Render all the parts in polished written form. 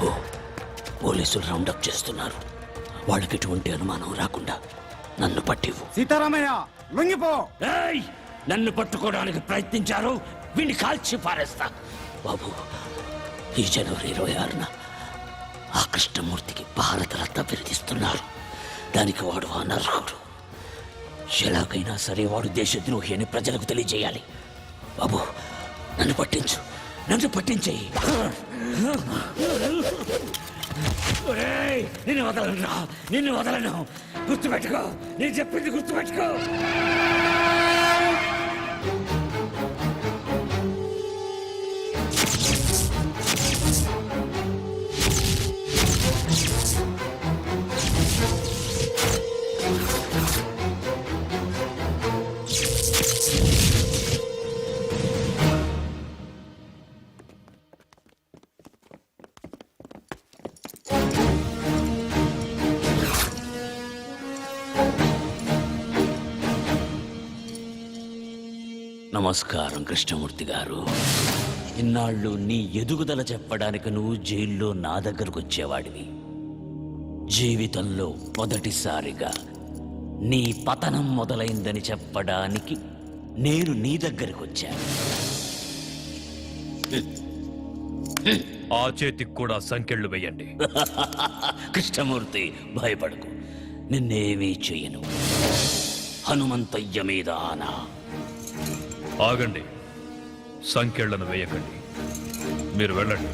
బాబు, పోలీసులు రౌండప్ చేస్తున్నారు. వాళ్ళకి ఎటువంటి అనుమానం రాకుండా నన్ను పట్టివు. సీతారామయ్య లొంగిపో. నన్ను పట్టుకోవడానికి ప్రయత్నించారు, వీడిని కాల్చి పారేస్తా. బాబు, ఈ జనవరి 26న ఆ కృష్ణమూర్తికి భారతరత్న బిరుదిస్తున్నారు. దానికి వాడు అనర్హుడు. ఎలాగైనా సరే వాడు దేశద్రోహి అని ప్రజలకు తెలియజేయాలి. బాబు, నన్ను పట్టించు, నన్ను పట్టించేయి. నిన్ను వదలను రా, నిన్ను వదలను. గుర్తుపెట్టుకో, నేను చెప్పింది గుర్తుపెట్టుకో. నమస్కారం కృష్ణమూర్తి గారు. ఇన్నాళ్ళు నీ ఎదుగుదల చెప్పడానికి నువ్వు జైల్లో నా దగ్గరకు వచ్చేవాడివి. జీవితంలో మొదటిసారిగా నీ పతనం మొదలైందని చెప్పడానికి నేను నీ దగ్గరకు వచ్చాను. ఆ చేతికి కూడా సంకెళ్ళు వేయండి. కృష్ణమూర్తి, భయపడకు, నిన్నేమీ చెయ్యను. హనుమంతయ్య మీద ఆనా. ఆగండి, సంకెళ్లను వేయకండి, మీరు వెళ్ళండి.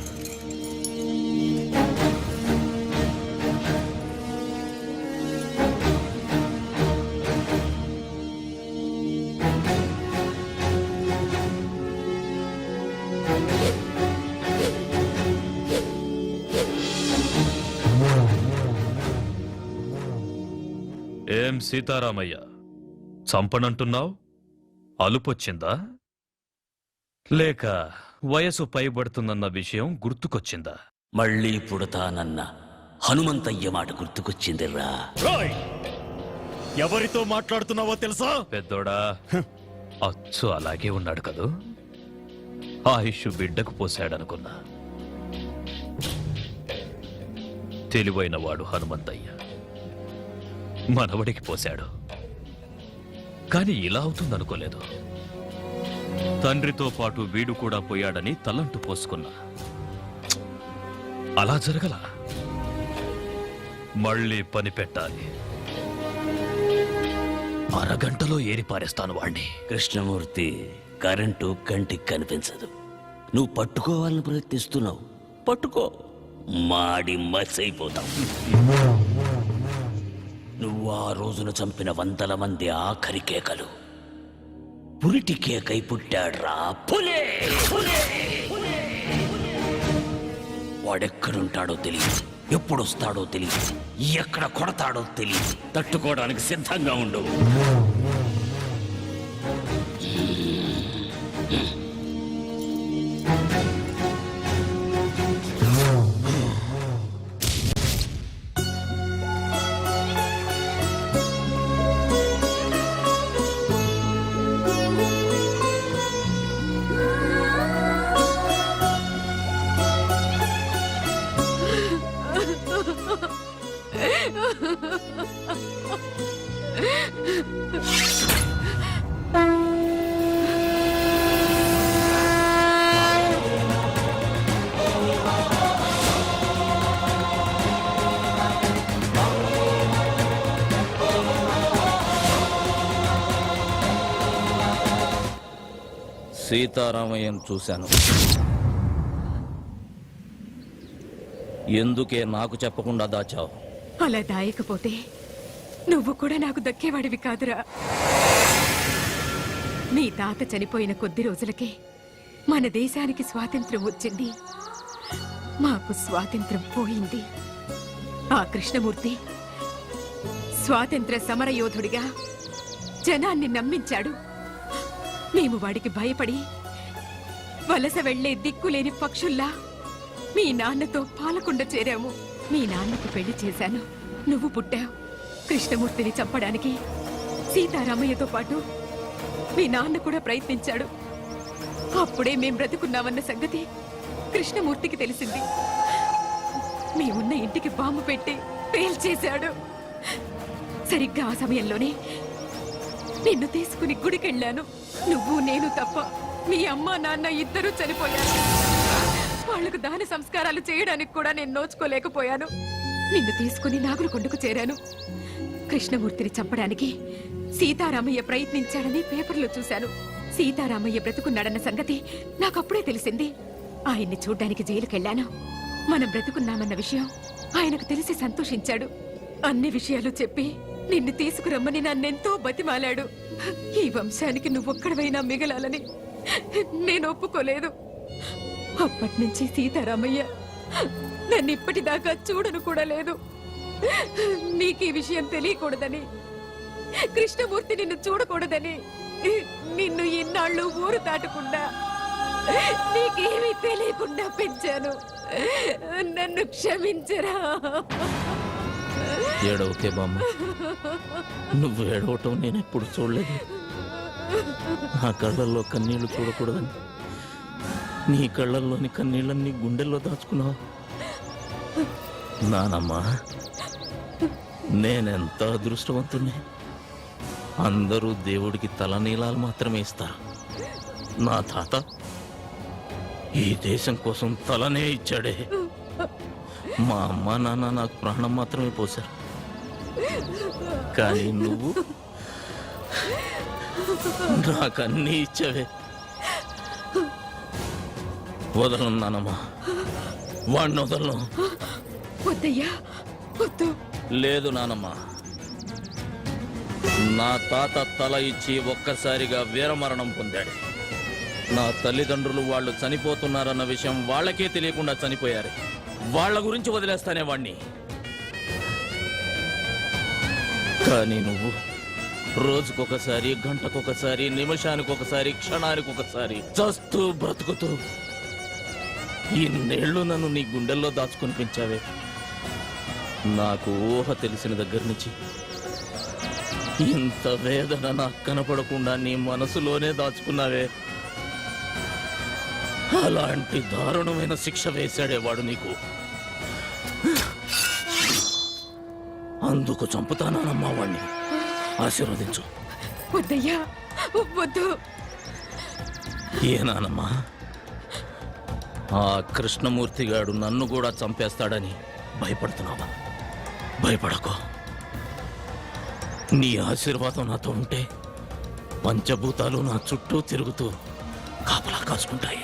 ఏం సీతారామయ్య, చంపనంటున్నావు? అలుపొచ్చిందా? లేక వయసు పైబడుతుందన్న విషయం గుర్తుకొచ్చిందా? మళ్ళీ పుడతానన్న హనుమంతయ్య మాట గుర్తుకొచ్చిందిరా. ఎవరితో మాట్లాడుతున్నావో తెలుసా? పెద్దోడా, అచ్చు అలాగే ఉన్నాడు కదూ. ఆయుష్ బిడ్డకు పోశాడనుకున్నా. తెలివైన వాడు హనుమంతయ్య మనవడికి పోశాడు. కాని ఇలా అవుతుందనుకోలేదు. తండ్రితో పాటు వీడు కూడా పోయాడని తలంటు పోసుకున్నా. అలా జరగల. మళ్ళీ పని పెట్టాలి. అరగంటలో ఏరిపారేస్తాను వాణ్ణి. కృష్ణమూర్తి, కరెంటు కంటికి కనిపించదు. నువ్వు పట్టుకోవాలని ప్రయత్నిస్తున్నావు. పట్టుకో, మాడి మసైపోతావు. నువ్వు ఆ రోజున చంపిన 100 మంది ఆఖరి కేకలు పురిటి కేకై పుట్టాడ్రా. పులే! వాడెక్కడుంటాడో తెలియదు, ఎప్పుడొస్తాడో తెలియదు, ఎక్కడ కొడతాడో తెలియదు. తట్టుకోవడానికి సిద్ధంగా ఉండు. సీతారామయ్యను చూశాను. ఎందుకే నాకు చెప్పకుండా దాచావు? అలా దాయకపోతే నువ్వు కూడా నాకు దక్కేవాడివి కాదురా. నీ తాత చనిపోయిన కొద్ది రోజులకే మన దేశానికి స్వాతంత్ర్యం వచ్చింది. మాకు స్వాతంత్ర్యం పోయింది. ఆ కృష్ణమూర్తి స్వాతంత్ర సమరయోధుడిగా జనాన్ని నమ్మించాడు. మేము వాడికి భయపడి వలస వెళ్లే దిక్కులేని పక్షుల్లా మీ నాన్నతో పాలకొండ చేరాము. మీ నాన్నకు పెళ్లి చేశాను. నువ్వు పుట్టావు. కృష్ణమూర్తిని చంపడానికి సీతారామయ్యతో పాటు మీ నాన్న కూడా ప్రయత్నించాడు. అప్పుడే మేం బ్రతుకున్నామన్న సంగతి కృష్ణమూర్తికి తెలిసింది. మేమున్న ఇంటికి బాంబు పెట్టి పేల్చేశాడు. సరిగ్గా ఆ సమయంలోనే నిన్ను తీసుకుని గుడికెళ్ళాను. నువ్వు నేను తప్ప మీ అమ్మ నాన్న ఇద్దరూ చనిపోయారు. వాళ్లకు దాన సంస్కారాలు చేయడానికి కూడా నేను నోచుకోలేకపోయాను. నిన్ను తీసుకుని నాగులకొండకు చేరాను. కృష్ణమూర్తిని చంపడానికి సీతారామయ్య ప్రయత్నించాడని పేపర్లో చూశాను. సీతారామయ్య బ్రతుకున్నాడన్న సంగతి నాకప్పుడే తెలిసింది. ఆయన్ని చూడ్డానికి జైలుకెళ్ళాను. మనం బ్రతుకున్నామన్న విషయం ఆయనకు తెలిసి సంతోషించాడు. అన్ని విషయాలు చెప్పి నిన్ను తీసుకురమ్మని నన్నెంతో బతిమాలాడు. ఈ వంశానికి నువ్వొక్కడవైనా మిగలాలని నేను ఒప్పుకోలేదు. అప్పటినుంచి సీతారామయ్య నన్ను ఇప్పటిదాకా చూడను కూడా లేదు. నీకు ఈ విషయం తెలియకూడదని, కృష్ణమూర్తి నిన్ను చూడకూడదని నిన్ను ఇన్నాళ్ళు ఊరు దాటకుండా నీకేమీ తెలియకుండా పెంచాను. నన్ను క్షమించరా. ఏడవకే బామ్మ, నువ్వు ఏడవటం నేను ఎప్పుడు చూడలేదు. నా కళ్ళల్లో కన్నీళ్లు చూడకూడదని నీ కళ్ళల్లోని కన్నీళ్ళని గుండెల్లో దాచుకున్నావు. నానమ్మా, నేనెంత అదృష్టవంతుణ్ణి. అందరూ దేవుడికి తలనీలాలు మాత్రమే ఇస్తారు. నా తాత ఈ దేశం కోసం తలనే ఇచ్చాడే. మా అమ్మ నాన్న నాకు ప్రాణం మాత్రమే పోశారు. కానీ నువ్వు నాకన్నీ ఇచ్చావే. వదలను నానమ్మా, వాడిని వదలను. వద్దయ్యా, వద్దు. లేదు నానమ్మా, నా తాత తల ఇచ్చి ఒక్కసారిగా వీరమరణం పొందాడు. నా తల్లిదండ్రులు వాళ్ళు చనిపోతున్నారన్న విషయం వాళ్ళకే తెలియకుండా చనిపోయారు. వాళ్ళ గురించి వదిలేస్తానే వాణ్ణి. కానీ నువ్వు రోజుకొకసారి, గంటకొకసారి, నిమిషానికొకసారి, క్షణానికొకసారి చస్తూ బ్రతుకుతూ ఇన్నేళ్లు నన్ను నీ గుండెల్లో దాచుకుని పెంచావే. నాకు ఊహ తెలిసిన దగ్గర నుంచి ఇంత వేదన నాకు కనపడకుండా నీ మనసులోనే దాచుకున్నావే. అలాంటి దారుణమైన శిక్ష వేశాడేవాడు నీకు. అందుకు చంపుతానమ్మా వాణ్ణి. ఆశీర్వదించు. వద్దయ్యా, వద్దు. ఏనానమ్మా, ఆ కృష్ణమూర్తిగాడు నన్ను కూడా చంపేస్తాడని భయపడుతున్నావా? భయపడకో. నీ ఆశీర్వాదం నాతో ఉంటే పంచభూతాలు నా చుట్టూ తిరుగుతూ కాపలా కాసుకుంటాయి.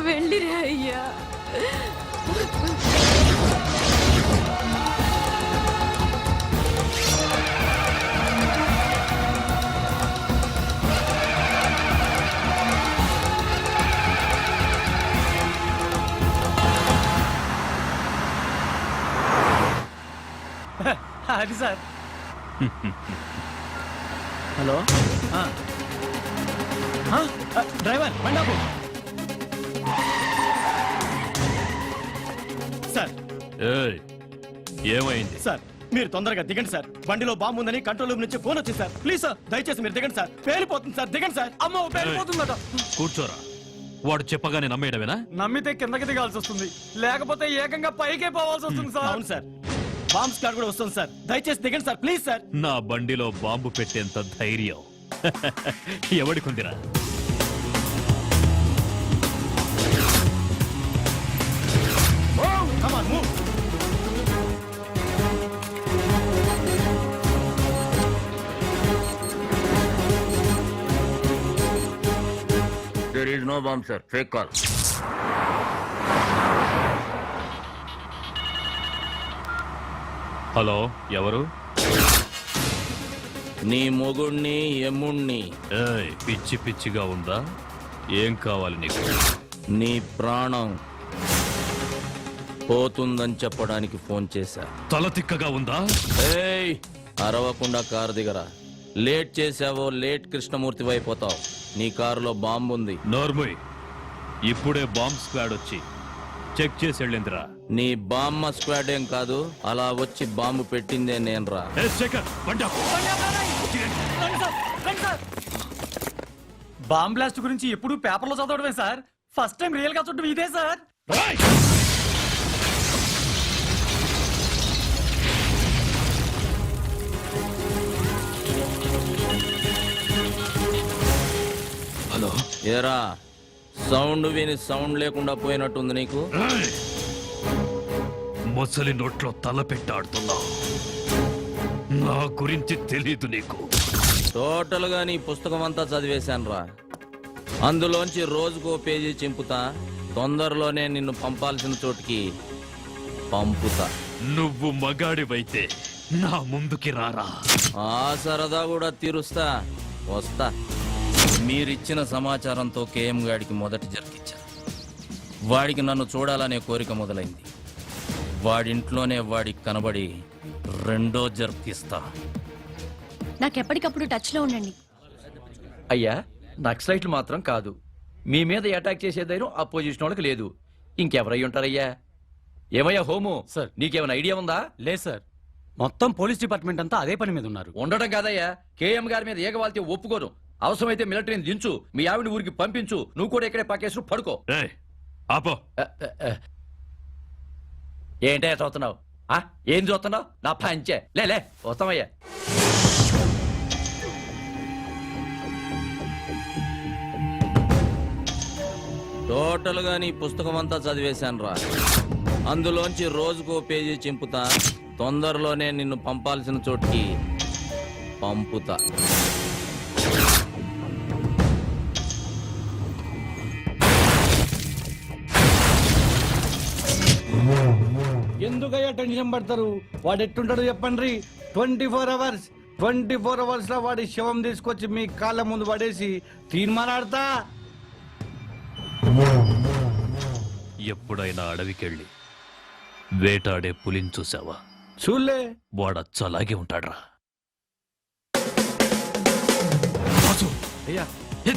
వెళ్ళిరా అయ్యా. అది సార్. హలో డ్రైవర్ బండాపు సార్. ఏయ్, ఏమైంది? సార్ మీరు తొందరగా దిగండి సార్. బండిలో బాంబు ఉందని కంట్రోల్ రూమ్ నుంచి ఫోన్ వచ్చింది సార్. ప్లీజ్ సార్, దయచేసి మీరు దిగండి సార్. పేలిపోతుంది సార్, దిగండి సార్. అమ్మో, పేలిపోతుందట. కూర్చోరా. వాడు చెప్పగానే నమ్మేయడమేనా? నమ్మితే కిందకి దిగాల్సి వస్తుంది, లేకపోతే ఏకంగా పైకే పోవాల్సి వస్తుంది సార్. అవును సార్, బాంబ్ స్క్వాడ్ కూడా వస్తుంది సార్. దయచేసి దిగండి సార్, ప్లీజ్ సార్. నా బండిలో బాంబు పెట్టేంత ధైర్యం ఎవడికుందిరా? Come on, move. There is no bomb, sir. Fake call. Hello, ఎవరు? నీ మొగుణ్ణి, ఎమ్ముణ్ణి. ఏయ్, పిచ్చి పిచ్చిగా ఉందా? ఏం కావాలి నీకు? నీ ప్రాణం పోతుందని చెప్పడానికి ఫోన్ చేశా. తల తిక్కగా ఉందా? ఏయ్, అరవకుండా కారు దిగరా. లేట్ చేసావో లేట్ కృష్ణమూర్తి అయిపోతావు. నీ కారులో బాంబు ఉంది. నోర్ముయ్, ఇప్పుడే బాంబ్ స్క్వాడ్ వచ్చి చెక్ చేసి వెళ్ళిందిరా. నీ బామ్మ స్క్వాడ్ ఏం కాదు, అలా వచ్చి బాంబు పెట్టిందే నేనురా. బాంబ్ బ్లాస్ట్ గురించి ఎప్పుడు పేపర్లో చదవడమే సార్. ఫస్ట్ టైం రియల్ గా చూడడం ఇదే సార్. హలో ఏరా సౌండ్ విని సౌండ్ లేకుండా పోయినట్టుంది నీకు. మొసలి నోట్లో తల పెట్టాడుతున్నా. నా గురించి తెలీదు నీకు. టోటల్ గా నీ పుస్తకం అంతా చదివేశానురా. అందులోంచి రోజుకో పేజీ చింపుతా. తొందరలోనే నిన్ను పంపాల్సిన చోటుకి పంపుతా. నువ్వు మగాడివైతే నా ముందుకి రారా. ఆ సరదా కూడా తీరుస్తా. వస్తా. మీరిచ్చిన సమాచారంతో కేఎం గాడికి మొదటి జరికిచ్చాను. వాడికి నన్ను చూడాలనే కోరిక మొదలైంది. వాడింట్లోనే వాడికి కనబడి రెండో జరికిస్తా. నాకెప్పటికప్పుడు టచ్ లో ఉండండి. అయ్యా నక్సలైట్లు మాత్రం కాదు, మీ మీద అటాక్ చేసే ధైర్యం అపోజిషన్ వాళ్ళకి లేదు. ఇంకెవరై ఉంటారయ్యా? ఏమయ్యా హోము, సార్. నీకేమైనా ఐడియా ఉందా? లేదు సార్, మొత్తం పోలీస్ డిపార్ట్మెంట్ అంతా అదే పని మీద ఉన్నారు. ఉండడం కాదయ్యా, కేఎం గారి మీద ఏగవాల్తే ఒప్పుకోను. అవసరమైతే మిలిటరీని దించు, మీ ఆవిడ ఊరికి పంపించు, నువ్వు కూడా ఇక్కడే పక్కేసు పడుకో. ఆపో. ఏంటయ్యా చూస్తున్నావు? ఏం చూస్తున్నావు? నా పంచే లే వస్తామయ్యా. టోటల్ గా నీ పుస్తకం అంతా చదివేశానురా. అందులోంచి రోజుకో పేజీ చింపుతా. తొందరలోనే నిన్ను పంపాల్సిన చోటుకి పంపుతా. ఎందుకయ్యా టెన్షన్ పడతారు? వాడు ఎట్టుంటాడో చెప్పండి. 24 అవర్స్ లో వాడి శవం తీసుకొచ్చి మీ కాళ్ళ ముందు పడేసి తీర్మానాడతా. ఎప్పుడైనా అడవికెళ్ళి వేటాడే పులిని చూసావా? చూలే. వాడచ్చలాగే ఉంటాడ్రా. అయ్యా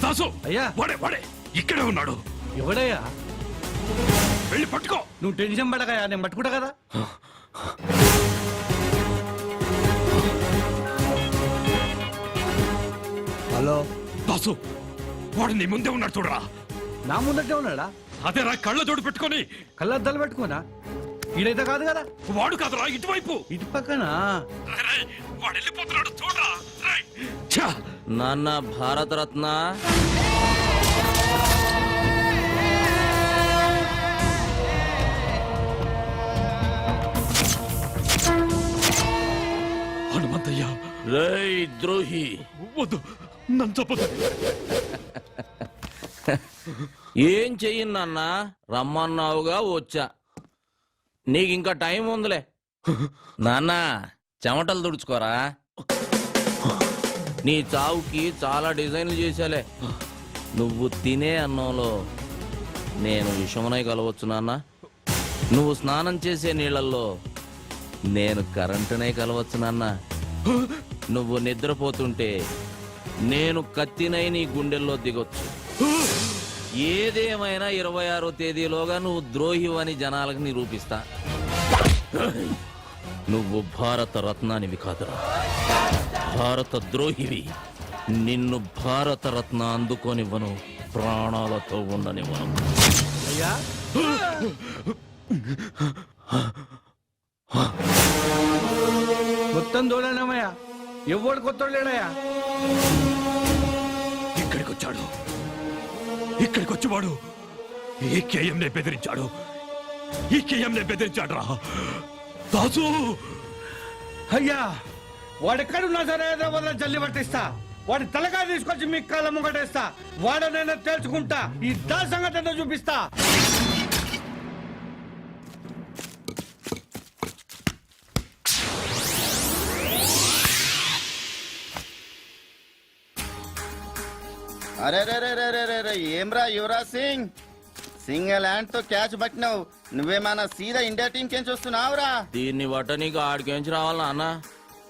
దాసు, అయ్యా వాడే ఇక్కడే ఉన్నాడు. ఎవడయ్యా? వెళ్ళి పట్టుకో. నువ్వు టెన్షన్ పడకయ్యా, నేను పట్టుకుంటా కదా. హలో దాసు, వాడు నీ ముందే ఉన్నాడు చూడరా. నా ముందటే ఉన్నాడా? అదేరా, కళ్ళ జోడు పెట్టుకొని. కళ్ళద్దాలు పెట్టుకోనా? ఈడైతే కాదు కదా. వాడు కాదురా, ఇటువైపు. ఇటు పక్కన. వాడు వెళ్ళిపోతున్నాడు చూడరా. ఛా! నాన్న భారతరత్న, హనుమంతయ్య, రేయ్ ద్రోహి, వద్దు, నన్ను చెప్పదు. ఏం చెయ్యి నాన్న? రమ్మన్నావుగా వచ్చా. నీకింకా టైం ఉందిలే. నాన్న చెమటలు తుడుచుకోరా. నీ చావుకి చాలా డిజైన్లు చేశాలే. నువ్వు తినే అన్నంలో నేను విషమునై కలవచ్చు నాన్న. నువ్వు స్నానం చేసే నీళ్ళల్లో నేను కరెంటునై కలవచ్చు నాన్న. నువ్వు నిద్రపోతుంటే నేను కత్తినై నీ గుండెల్లో దిగొచ్చు. ఏదేమైనా 26వ తేదీలోగా నువ్వు ద్రోహివని జనాలకు నిరూపిస్తా. నువ్వు భారత రత్నానివి కాదురా, భారత ద్రోహివి. నిన్ను భారత రత్న అందుకోనివ్వను, ప్రాణాలతో ఉండనివ్వను. అయ్యా మొత్తం దోళనమయ్యా, ఎవడు కొత్త లేడయ్యా. ఇక్కడికి వచ్చాడు. ఇక్కడికి వచ్చి వాడు ఈ కేఎంనే బెదిరించాడు. ఈ కేఎంనే బెదిరించాడు రా. దాసు, అయ్యా వాడెక్కడున్నా సరే వల్ల జల్లి పట్టిస్తా. వాడి తలకాయ తీసుకొచ్చి మీ కాళ్ళ ముంగటేస్తా. వాడనైనా తేల్చుకుంటా. ఈ దా సంగతి ఏంటో చూపిస్తా. అరే రే రే రే రే రే రే ఏమ్రా యువరాజ్ సింగ్, సింగిల్ హ్యాండ్ తో క్యాచ్ పట్టినావు. నువ్వేమన్నా సీదా ఇండియా టీం కెంచి వస్తున్నావురా? దీన్ని బట్ట నీకు ఆడికెంచి రావాలా అన్న?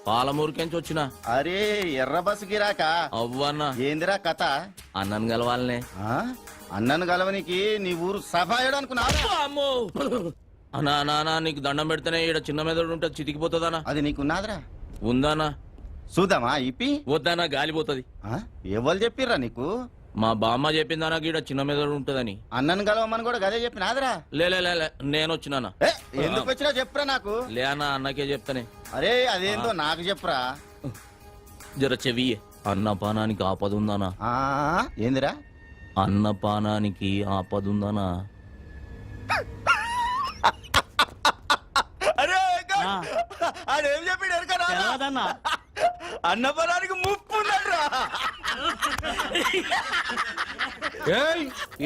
పాలమూరుకెంచి వచ్చిన. అరే ఎర్ర బస్సు గిరాక అవ్వన్నా, ఏందిరా కథ? అన్నను కలవాలనే. ఆ? అన్నను గలవనికి నీ ఊరు సఫాయడు అనుకున్నావురా? అమ్మో! అన్నా నానా, నీకు దండం పెడితేనే ఈడ చిన్న మెదడు ఉంటే చితికిపోతుందనా? అది నీకున్నాదిరా? ఉందానా? చూద్దామా ఇప్పి? వద్దానా, గాలిపోతుంది. ఎవరు చెప్పిర్రా నీకు? మా బామ్మ చెప్పిందనా గీడ చిన్న మెదడు ఉంటుందని. అన్నను కలవమని కూడా గదే చెప్పినాదరా. లే లే, లే, లే, నేను వచ్చినానా. ఏ, ఎందుకు వచ్చినా చెప్పురా నాకు. లేనా అన్నకే చెప్తానే. అరే అదేందో నాకు చెప్పురా. జర చెవి అన్నపానానికి ఆపదుందానా. ఆ, ఏందిరా? అన్నపానానికి ఆపదుందానా. అరే అదేం చెప్పాడు ఎరకరా? అన్నపరానికి ముప్పు ఉందట్రా.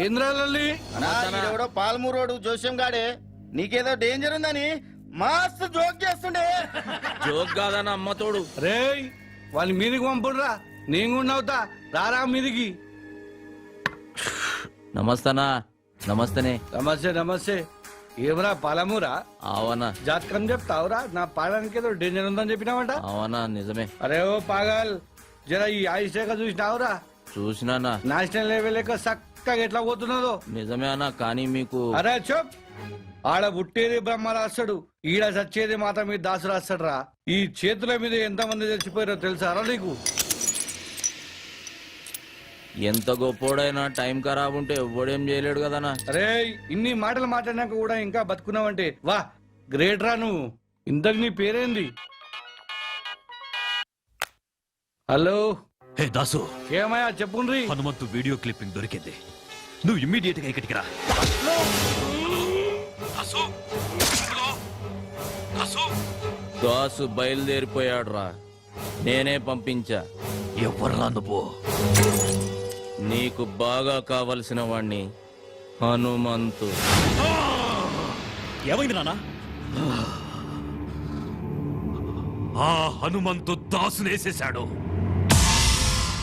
ఏంద్రాలి అన్నా, ఈడెవడో పాల్మూరోడు జోస్యం గాడే నీకేదో డేంజర్ ఉందని మస్తు జోక్ చేస్తుండే. జోక్ కాదన్న అమ్మతోడు. రే వాళ్ళ మీదికి పంపుడురా, నేను కూడా అవుతా. రారా మీదికి. నమస్తనా. నమస్తనే. నమస్తే నమస్తే. ఏమరా పాలమూరా? అవనా జాతకం చెప్తావురా? నా పాడానికి ఏదో డేంజర్ ఉందని చెప్పినావంట. అవనా నిజమే. అరే ఓ పాగల్, జర ఈ ఆయుష్ రేఖ చూసినావురా? చూసినానా. నేషనల్ లెవెల్ లెక్క చక్కగా ఎట్లా పోతున్నదో. నిజమే అన్న, కానీ మీకు అరే చెప్. ఆడ పుట్టేది బ్రహ్మ రాస్తాడు, ఈడ చచ్చేది మాత మీద దాసు రాస్తాడు రా. ఈ చేతుల మీద ఎంతమంది చచ్చిపోయారో తెలుసారా నీకు? ఎంత గొప్పోడైనా టైం ఖరాబ్ ఉంటే ఎవ్వడేం చేయలేడు కదనా. అరే ఇన్ని మాటలు మాట్లాడినాక కూడా ఇంకా బతుకున్నావంటే వా గ్రేట్ రా నువ్వు. ఇంతకు నీ పేరేంది? హలో హే దాసు, ఏమయ్యా చెప్పుండ్రి. హనుమంతు వీడియో క్లిప్పింగ్ దొరికింది. నువ్వు ఇమ్మీడియట్ గా ఇక్కడికి రా. దాసు, హలో, దాసు. దాసు బయలుదేరిపోయాడు రా. నేనే పంపించా. ఎవర్రా నువ్వు? నీకు బాగా కావలసిన వాణ్ణి, హనుమంతు. ఏమైంది నాన్న? ఆ హనుమంతు దాసునేసేశాడు.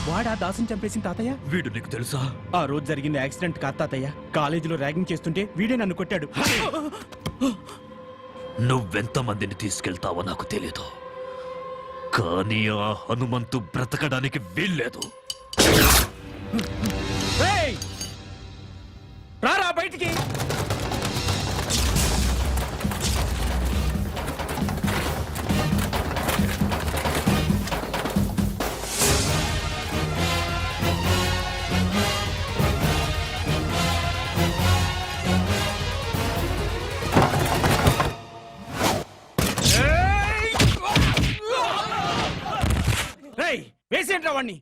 వాడా దాసుని చంపేసిన తాతయ్య? వీడు నీకు తెలుసా? ఆ రోజు జరిగిన యాక్సిడెంట్ కాదు తాతయ్య. కాలేజీలో ర్యాగింగ్ చేస్తుంటే వీడే నన్ను కొట్టాడు. నువ్వెంత మందిని తీసుకెళ్తావో నాకు తెలీదు, కానీ ఆ హనుమంతు బ్రతకడానికి వీల్లేదు. ఏయ్! రారా బయటికి. వేసేంట్రా వాణ్ణి.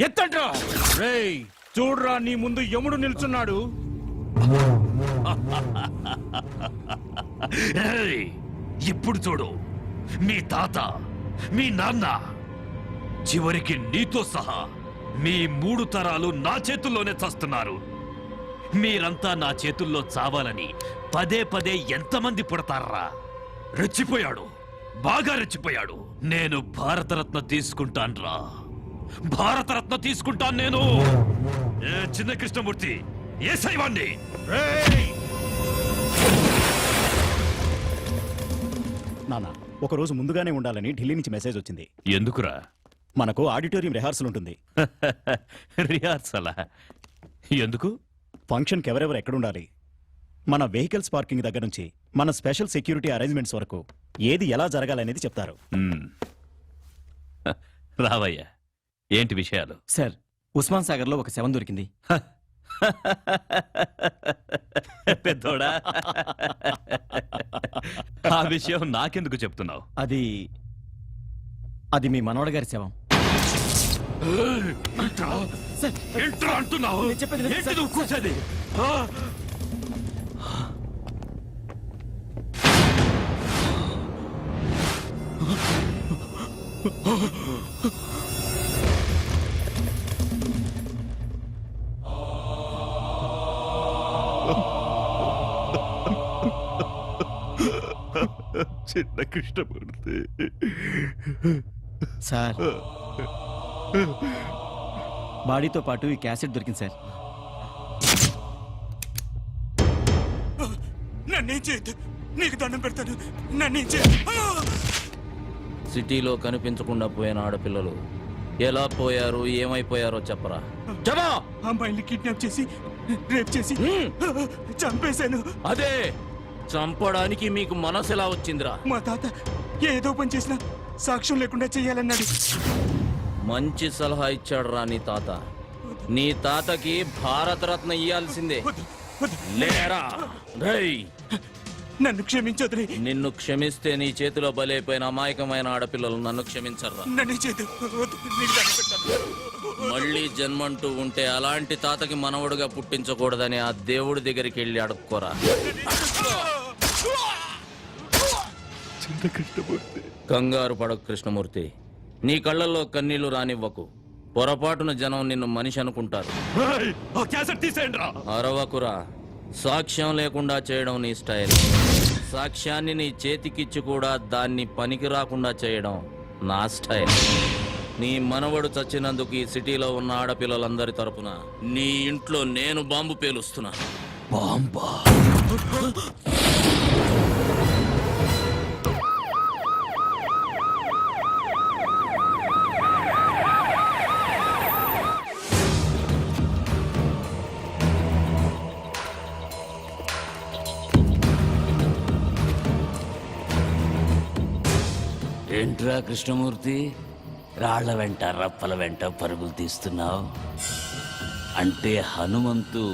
ఎత్తండ్రా. రేయ్ చూడ్రా, నీ ముందు యముడు నిల్చున్నాడు. ఏయ్, ఇప్పుడు చూడు, మీ తాత, మీ నాన్న, చివరికి నీతో సహా మీ 3 తరాలు నా చేతుల్లోనే చస్తున్నారు. మీరంతా నా చేతుల్లో చావాలని పదే పదే ఎంతమంది పుడతారా? రెచ్చిపోయాడు, బాగా రెచ్చిపోయాడు. నేను భారతరత్న తీసుకుంటాన్రా, భారతరత్న తీసుకుంటాను నేను. ఏ చిన్న కృష్ణమూర్తి, ఏ శైవాణ్ణి. నాన్న, ఒక రోజు ముందుగానే ఉండాలని ఢిల్లీ నుంచి మెసేజ్ వచ్చింది. ఎందుకురా? మనకు ఆడిటోరియం రిహార్సల్ ఉంటుంది. రిహార్సలా? ఎందుకు? ఫంక్షన్కి ఎవరెవరు ఎక్కడుండాలి, మన వెహికల్స్ పార్కింగ్ దగ్గర నుంచి మన స్పెషల్ సెక్యూరిటీ అరేంజ్మెంట్స్ వరకు ఏది ఎలా జరగాలనేది చెప్తారు. రావయ్యా, ఏంటి విషయాలు? సార్, ఉస్మాన్ సాగర్ లో ఒక శవం దొరికింది. పెద్దోడా, ఆ విషయం నాకెందుకు చెప్తున్నావు? అది మీ మనవడ గారి శవం. ఏంట్రా అంటున్నావు? ఏంటి నువ్వు కూర్చోది? చిన్న కృష్ణమూర్తి. సార్ బాడీతో పాటు ఈ క్యాసెట్ దొరికింది సార్. నన్నేం చేయొద్దు, నీకు దండం పెడతాను, నన్నేం చేయొద్దు. సిటీలో కనిపించకుండా పోయిన ఆడపిల్లలు ఎలా పోయారు, ఏమైపోయారో చెప్పరా. చెప్పా. అమ్మాయిని కిడ్నాప్ చేసి రేప్ చేసి చంపేశాను. అదే చంపడానికి మీకు మనసు ఎలా వచ్చిందిరా? మా తాత ఏదో పని చేసినా సాక్ష్యం లేకుండా చెయ్యాలన్నాడు. మంచి సలహా ఇచ్చాడు రా నీ తాత. నీ తాతకి భారతరత్న ఇయ్యాల్సిందే. వద్దు, వద్దు. లేరా రేయ్, నన్ను క్షమించొద్దులే. నిన్ను క్షమిస్తే నీ చేతిలో బలైపోయిన అమాయకమైన ఆడపిల్లలు నన్ను క్షమించర్రా. నన్ను చేయదు, వద్దు, నీకు దండం పెడతాను. మళ్ళీ జన్మంటూ ఉంటే అలాంటి తాతకి మనవడుగా పుట్టించకూడదని ఆ దేవుడి దగ్గరికి వెళ్ళి అడుక్కోరా. చిన్న కృష్ణమూర్తి. కంగారు పడకు కృష్ణమూర్తి. నీ కళ్ళల్లో కన్నీళ్లు రానివ్వకు. పొరపాటున జనం నిన్ను మనిషి అనుకుంటారు. ఏయ్, ఆ క్యాసెట్ తీసేయండి రా. అరవకురా. సాక్ష్యం లేకుండా చేయడం నీ స్టైల్. సాక్ష్యాన్ని నీ చేతికిచ్చి కూడా దాన్ని పనికి రాకుండా చేయడం నా స్టైల్. నీ మనవడు చచ్చినందుకు ఈ సిటీలో ఉన్న ఆడపిల్లలందరి తరపున నీ ఇంట్లో నేను బాంబు పేలుస్తున్నా. బాంబా? ఏంట్రా కృష్ణమూర్తి, రాళ్ల వెంట రప్పల వెంట పరుగులు తీస్తున్నావు? అంటే హనుమంతు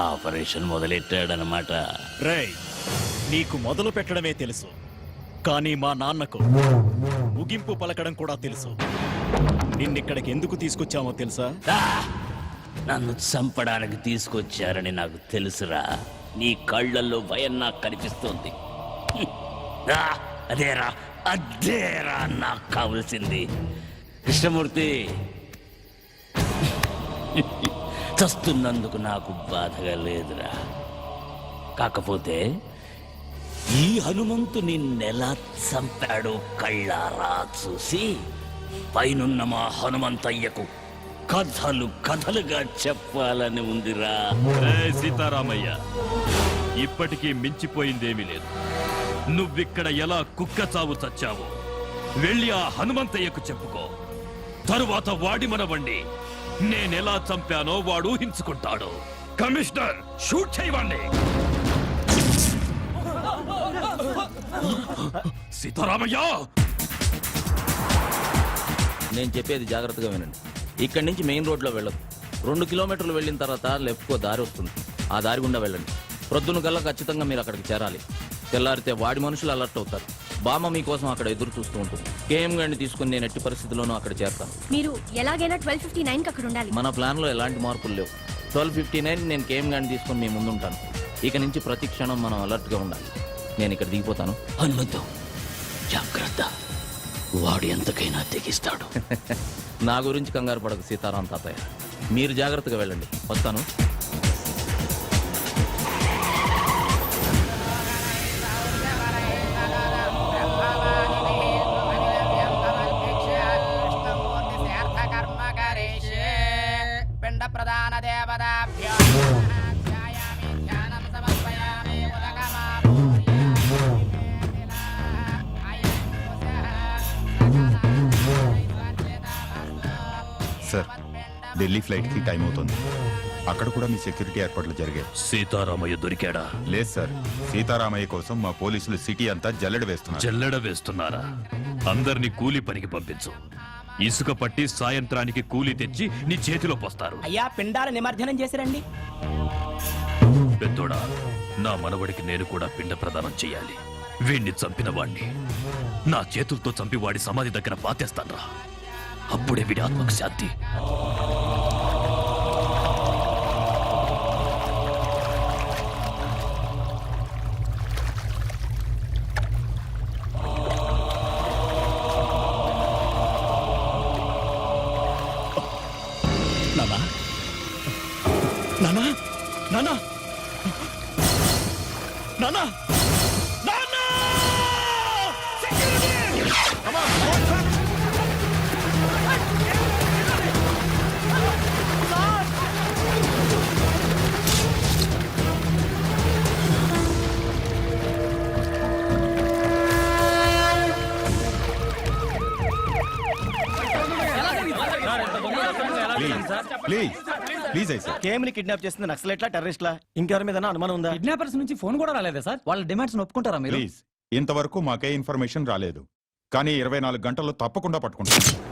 ఆపరేషన్ మొదలెట్టాడనమాట. రేయ్, నీకు మొదలు పెట్టడమే తెలుసు, కానీ మా నాన్నకు ముగింపు పలకడం కూడా తెలుసు. నిన్నిక్కడికి ఎందుకు తీసుకొచ్చామో తెలుసా? ఆ! నన్ను చంపడానికి తీసుకొచ్చారని నాకు తెలుసురా. నీ కళ్ళల్లో భయం నాకు కనిపిస్తోంది. ఆ! అదేరా అదేరా నాకు కావలసింది. కృష్ణమూర్తి, చస్తున్నందుకు నాకు బాధగా లేదురా. కాకపోతే ఈ హనుమంతు నిన్నెలా చంపాడో కళ్ళారా చూసి పైనున్న మా హనుమంతయ్యకు కథలు కథలుగా చెప్పాలని ఉందిరా. ఏయ్ సీతారామయ్య, ఇప్పటికీ మించిపోయిందేమీ లేదు. నువ్విక్కడ ఎలా కుక్క చావు చచ్చావో వెళ్ళి ఆ హనుమంతయ్యకు చెప్పుకో. తరువాత వాడి మనవండి నేనెలా చంపానో వాడు ఊహించుకుంటాడు. కమిషనర్, షూట్ చేయవండి. సీతారామయ్య, నేను చెప్పేది జాగ్రత్తగా వినండి. ఇక్కడి నుంచి మెయిన్ రోడ్లో వెళ్ళదు. 2 కిలోమీటర్లు వెళ్ళిన తర్వాత లెఫ్ట్కో దారి వస్తుంది. ఆ దారి గుండా వెళ్ళండి. ప్రొద్దున కల్లా ఖచ్చితంగా మీరు అక్కడికి చేరాలి. తెల్లారితే వాడి మనుషులు అలర్ట్ అవుతారు. బామ్మ మీకోసం అక్కడ ఎదురు చూస్తూ ఉంటుంది. కేఎం గారిని తీసుకుని నేను ఎట్టి పరిస్థితుల్లోనూ అక్కడ చేరతాను. మీరు ఎలాగైనా 12:59 అక్కడ ఉండాలి. మన ప్లాన్లో ఎలాంటి మార్పులు లేవు. 12:59 నేను కేఎం గారిని తీసుకుని మీ ముందు ఉంటాను. ఇక నుంచి ప్రతి క్షణం మనం అలర్ట్గా ఉండాలి. నేను ఇక్కడ దిగిపోతాను. హనుమంతు, జాగ్రత్త, వాడు ఎంతకైనా తెగిస్తాడు. నా గురించి కంగారు పడకు సీతారాం తాతయ్య. మీరు జాగ్రత్తగా వెళ్ళండి. వస్తాను. పిండ ప్రధాన దేవతాభ్యో సార్, ఢిల్లీ ఫ్లైట్ కి టైం అవుతుంది. అక్కడ కూడా మీ సెక్యూరిటీ ఏర్పాట్లు జరిగాయి. సీతారామయ్య దొరికాడా? లేదు సార్, సీతారామయ్య కోసం మా పోలీసులు సిటీ అంతా జల్లెడ వేస్తున్నారు. జల్లెడ వేస్తున్నారా? అందరినీ కూలి పనికి పంపించు. ఇసుక పట్టి సాయంత్రానికి కూలి తెచ్చి నీ చేతిలో పోస్తారు. అయ్యా, పిండాల నిమజ్జనం చేసిరండి. పెద్దోడా, నా మనవడికి నేను కూడా పిండ ప్రదానం చెయ్యాలి. వీణ్ణి చంపిన వాణ్ణి నా చేతులతో చంపి వాడి సమాధి దగ్గర పాతేస్తాన్రా. అప్పుడే వీడి ఆత్మకు శాంతి. నానా, నానా, నానా, నానా, నానా! Please please I sir KM ని కిడ్నాప్ చేస్తుంది నక్సలైట్లా టెర్రరిస్ట్లా ఇంకెవరి మీద అనుమానం ఉందా? కిడ్నాపర్స్ నుంచి ఫోన్ కూడా రాలేదా సార్? వాళ్ళ డిమాండ్స్ ఒప్పుకుంటారా మీరు? ప్లీజ్ ఇంతవరకు మాకే ఇన్ఫర్మేషన్ రాలేదు, కానీ 24 గంటల్లో తప్పకుండా పట్టుకుంటాం.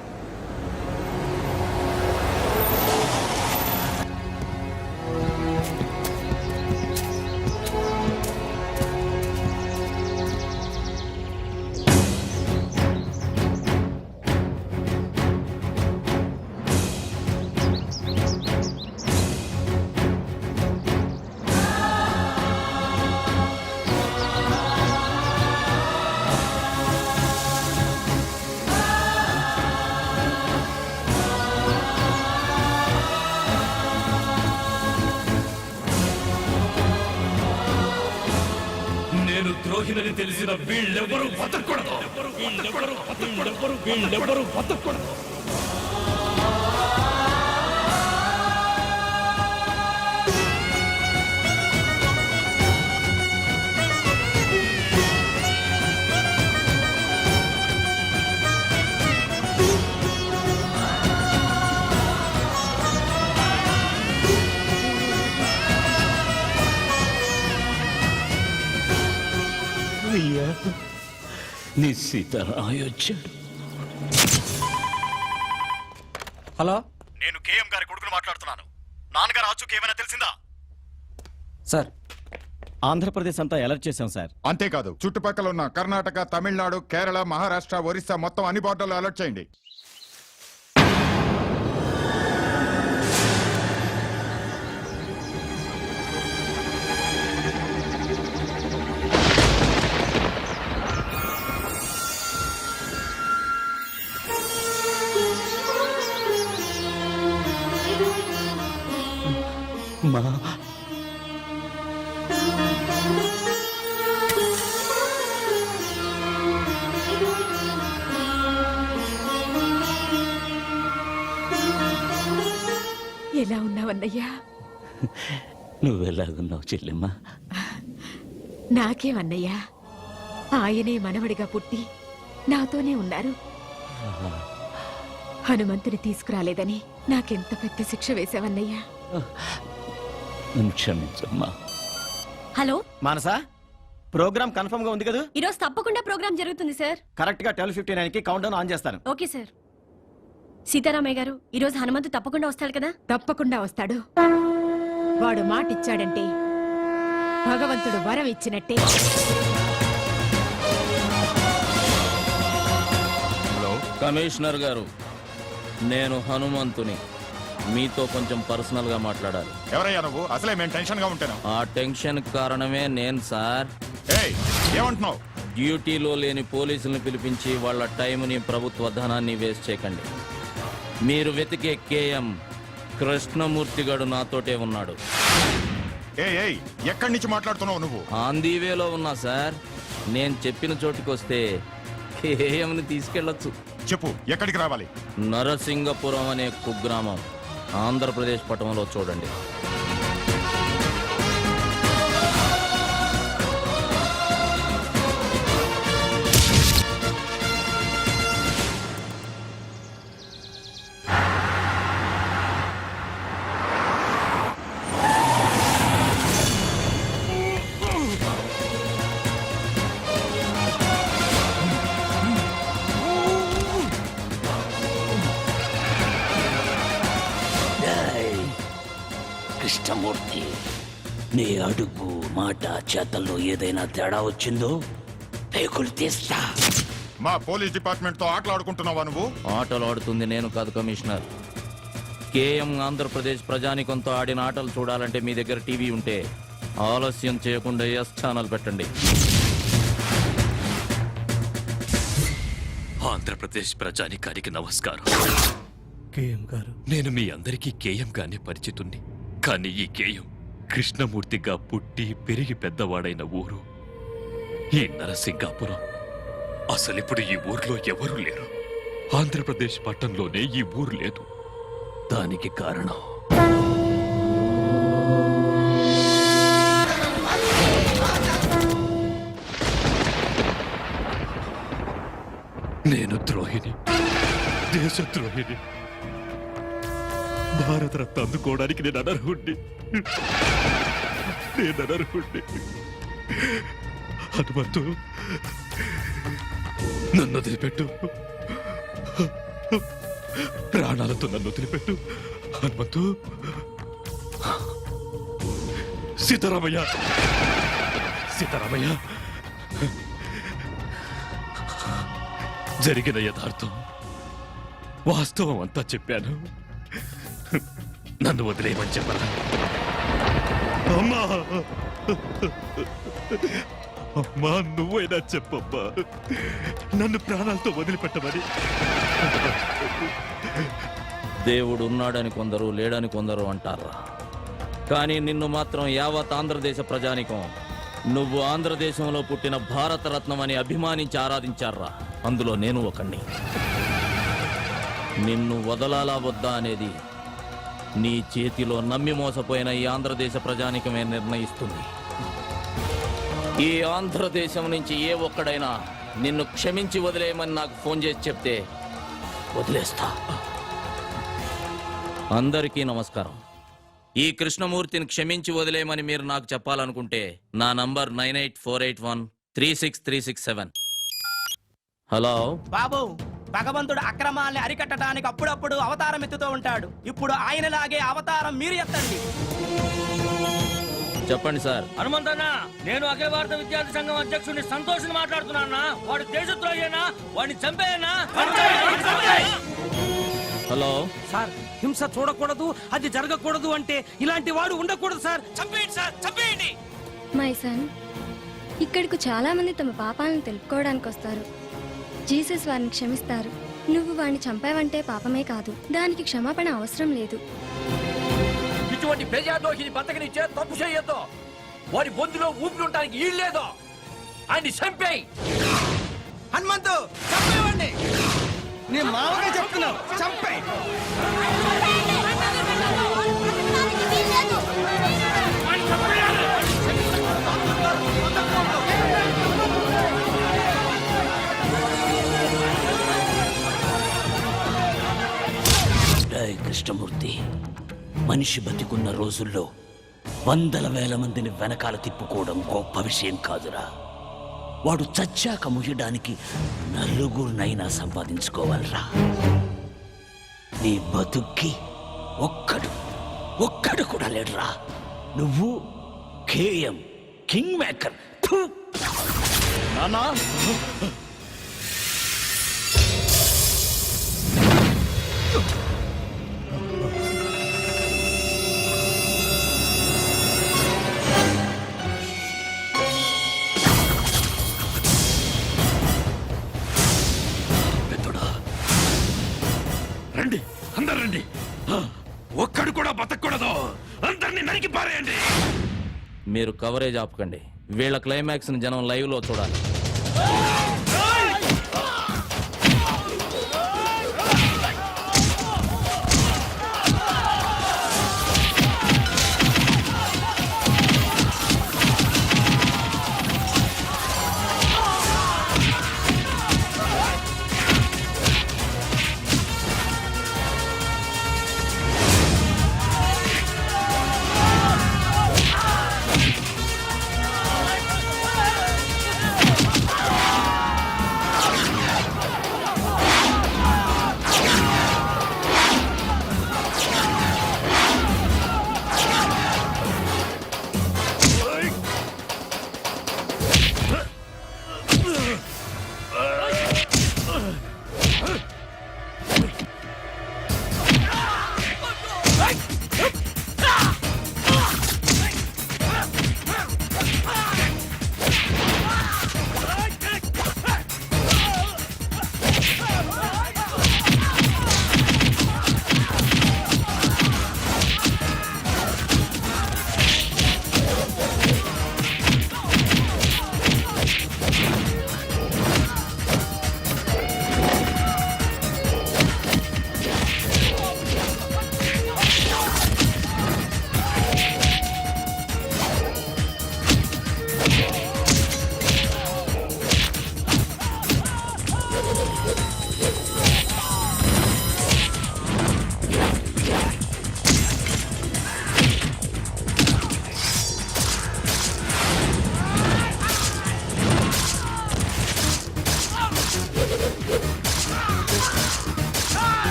నేను ద్రోహినని తెలిసిన వీళ్ళెవరూ బతకూడదు. వీళ్ళెవరూ బతకూడదు. అయ్యా నీ సీతారాయొచ్చాడు. హలో నేను కేఎం గారి కొడుకును మాట్లాడుతున్నాను. నాన్నగారు ఆచూకీ ఏమైనా తెలిసిందా? సార్, ఆంధ్రప్రదేశ్ అంతా అలర్ట్ చేశాం సార్. అంతేకాదు చుట్టుపక్కల ఉన్న కర్ణాటక, తమిళనాడు, కేరళ, మహారాష్ట్ర, ఒరిస్సా మొత్తం అన్ని బార్డర్లు అలర్ట్ చేయండి. మా ఎలా ఉన్నావన్నయ్యా? నువ్వెలాగున్నావు చెల్లెమ్మా? నాకేమన్నయ్యా, ఆయనే మనవడిగా పుట్టి నాతోనే ఉన్నారు. హనుమంతుని తీసుకురాలేదని నాకెంత పెద్ద శిక్ష వేశావన్నయ్యా. నన్ను క్షమించమ్మా. హలో మానసా, ప్రోగ్రామ్ కన్ఫర్మ్ గా ఉంది కదా? ఈరోజు తప్పకుండా ప్రోగ్రామ్ జరుగుతుంది సార్. కరెక్ట్ గా 12:59 కి కౌంట్ డౌన్ ఆన్ చేస్తాను. Okay sir. సీతారామయ్య గారు, ఈరోజు హనుమంతు తప్పకుండా వస్తాడు కదా? తప్పకుండా వస్తాడు. వాడు మాటిచ్చాడంటే భగవంతుడు వరం ఇచ్చినట్టే. హలో కమిషనర్ గారు, నేను హనుమంతుని. మీతో కొంచెం పర్సనల్ గా మాట్లాడాలి. ఎవరయ్యా నువ్వు? అసలే మేము టెన్షన్ గా ఉంటాను. ఆ టెన్షన్ కారణమే నేను సార్. ఏయ్ ఏమంటున్నావు? డ్యూటీలో లేని పోలీసుల్ని పిలిపించి వాళ్ళ టైంని, ప్రభుత్వ ధనాన్ని వేస్ట్ చేయకండి. మీరు వెతికే కేఎం కృష్ణమూర్తి గడు నాతోటే ఉన్నాడు. ఏయ్ ఎక్కడి నుంచి మాట్లాడుతున్నావు నువ్వు? ఆంధీవేలో ఉన్నా సార్. నేను చెప్పిన చోటుకొస్తే కేఎంని తీసుకెళ్లొచ్చు. చెప్పు, ఎక్కడికి రావాలి? నరసింగపురం అనే కుగ్రామం ఆంధ్రప్రదేశ్ పట్టణంలో చూడండి. కృష్ణమూర్తి, నీ అడుగు, మాట, చేతల్లో ఏదైనా తేడా వచ్చిందో పేకులు తీస్తా. మా పోలీస్ డిపార్ట్మెంట్ తో ఆటలాడుకుంటున్నావా నువ్వు? ఆటలు ఆడుతుంది నేను కాదు కమిషనర్. కేఎం ఆంధ్రప్రదేశ్ ప్రజానికంతో ఆడిన ఆటలు చూడాలంటే మీ దగ్గర టీవీ ఉంటే ఆలస్యం చేయకుండా ఎస్ ఛానల్ పెట్టండి. ఆంధ్రప్రదేశ్ ప్రజానికానికి నమస్కారం. కేఎం గారు, నేను మీ అందరికీ కేఎం గానే పరిచితుణ్ణి. కానీ ఈ కేఎం కృష్ణమూర్తిగా పుట్టి పెరిగి పెద్దవాడైన ఊరు ఈ నరసింగాపురం. అసలిప్పుడు ఈ ఊర్లో ఎవరూ లేరు. ఆంధ్రప్రదేశ్ పట్టణంలోనే ఈ ఊరు లేదు. దానికి కారణం నేను ద్రోహిని, దేశద్రోహిని. భారతరత్న అందుకోవడానికి నేను అనర్హుణ్ణి. హనుమంతు, నన్ను వదిలిపెట్టు. ప్రాణాలతో నన్ను వదిలిపెట్టు హనుమంతు. సీతారామయ్య, సీతారామయ్య, జరిగిన యథార్థం వాస్తవం అంతా చెప్పాను. నన్ను వదిలేయమని చెప్పరా? అమ్మా, అమ్మా, నువ్వైనా చెప్పమ్మా, నన్ను ప్రాణాలతో వదిలిపెట్టమని. దేవుడు ఉన్నాడని కొందరు, లేడని కొందరు అంటారా, కానీ నిన్ను మాత్రం యావత్ ఆంధ్రదేశ ప్రజానికం నువ్వు ఆంధ్రదేశంలో పుట్టిన భారతరత్నం అని అభిమానించి ఆరాధించారా. అందులో నేను ఒకణ్ణి. నిన్ను వదలాలా వద్దా అనేది నీ చేతిలో నమ్మి మోసపోయిన ఈ ఆంధ్రదేశ ప్రజానికమే నిర్ణయిస్తుంది. ఈ ఆంధ్రదేశం నుంచి ఏ ఒక్కడైనా నిన్ను క్షమించి వదిలేయమని నాకు ఫోన్ చేసి చెప్తే వదిలేస్తా. అందరికీ నమస్కారం. ఈ కృష్ణమూర్తిని క్షమించి వదిలేయమని మీరు నాకు చెప్పాలనుకుంటే నా నంబర్ 9848136367. హలో బాబు, భగవంతుడు అక్రమాల్ని అరికట్టడానికి అప్పుడప్పుడు అవతారం ఎత్తుతూ ఉంటాడు. ఇప్పుడు ఆయనలాగే అవతారం మీరు ఎత్తండి. చెప్పండి సార్. హనుమంతన్నా, నేను అఖిల భారత విద్యార్థి సంఘం అధ్యక్షుడిని సంతోష్ మాట్లాడుతున్నా. వాడు దేశద్రోహేనా? వాడిని చంపేయనా? హలో సార్, హింస చూడకూడదు, అది జరగకూడదు అంటే ఇలాంటి వాడు ఉండకూడదు సార్. చంపేయండి సార్, చంపేయండి. మై సన్, ఇక్కడికి చాలా మంది తమ పాపాలను తెలుపుకోవడానికి వస్తారు. జీసస్ వారిని క్షమిస్తారు. నువ్వు వాడిని చంపావంటే పాపమే కాదు, దానికి క్షమాపణ అవసరం లేదు. ఇటువంటి ప్రజాద్రోహిని బతకనిచ్చే తప్పు చేయొద్దు. వాడి బొందులో ఊపిరుంటానికి ఈల్లేదు. ఆయన చంపేయి. హనుమంతు, చంపేవాడిని. నీ మామగా చెప్తున్నావు, చంపేయి. కృష్ణమూర్తి, మనిషి బతికున్న రోజుల్లో వందల వేల మందిని వెనకాల తిప్పుకోవడం గొప్ప విషయం కాదురా. వాడు చచ్చాక ముయ్యడానికి నలుగురినైనా సంపాదించుకోవాలరా. నీ బతుక్కి ఒక్కడు కూడా లేడురా. నువ్వు కేఎం కింగ్ మేకర్. నాన్నా, రండి, అందరు రండి. ఒక్కడు కూడా బతకూడదు. అందరినీ నరికి పారేయండి. మీరు కవరేజ్ ఆపకండి. వీళ్ళ క్లైమాక్స్ ని జనం లైవ్ లో చూడాలి.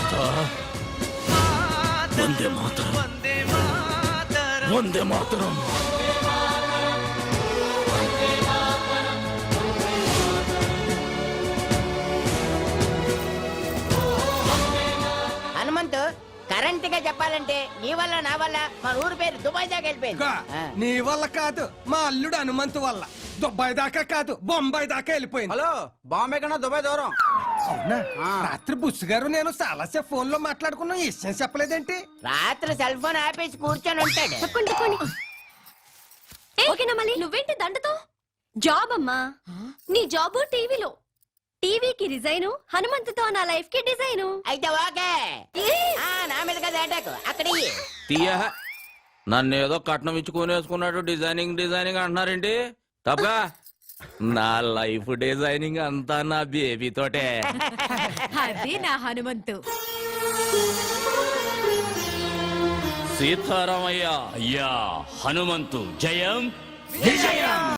సీత వందే మాతరం వందే మాతరం హనుమంతు కరెంట్ గా చెప్పాలంటే నీ వల్ల నా వల్ల మన ఊరు పేరు దుబాయ్ దాకా వెళ్ళిపోయింది నీ వల్ల కాదు మా అల్లుడు హనుమంతు వల్ల దుబాయ్ దాకా కాదు బొంబాయి దాకా వెళ్ళిపోయింది. హలో బాంబే కన్నా దుబాయ్ దూరం. అవునా? రాత్రి బుస్ గారు నేను చాలాసేపు ఫోన్ లో మాట్లాడుకున్న విషయం చెప్పలేదేంటి? రాత్రి సెల్ ఫోన్ ఆపేసి కూర్చొని ఉంటాడు. ఓకేనా మళ్ళీ నువ్వేంటి దండతో జాబ్ అమ్మా నీ జాబు టీవీలో టీవీకి రిజైను హనుమంతుతో నా లైఫ్ కి డిజైను అయితే ఓకే నా మీద కదా అటాక్ అక్కడ ఇయ్యి. తీయ నన్ను ఏదో కట్నం ఇచ్చుకునేసుకున్నాడు డిజైనింగ్ అంటున్నారేంటి తప్పగా నా లైఫ్ డిజైనింగ్ అంతా నా బేబీ తోటే. అది నా హనుమంతు. సీతారామయ్య అయ్యా హనుమంతు జయం విజయం.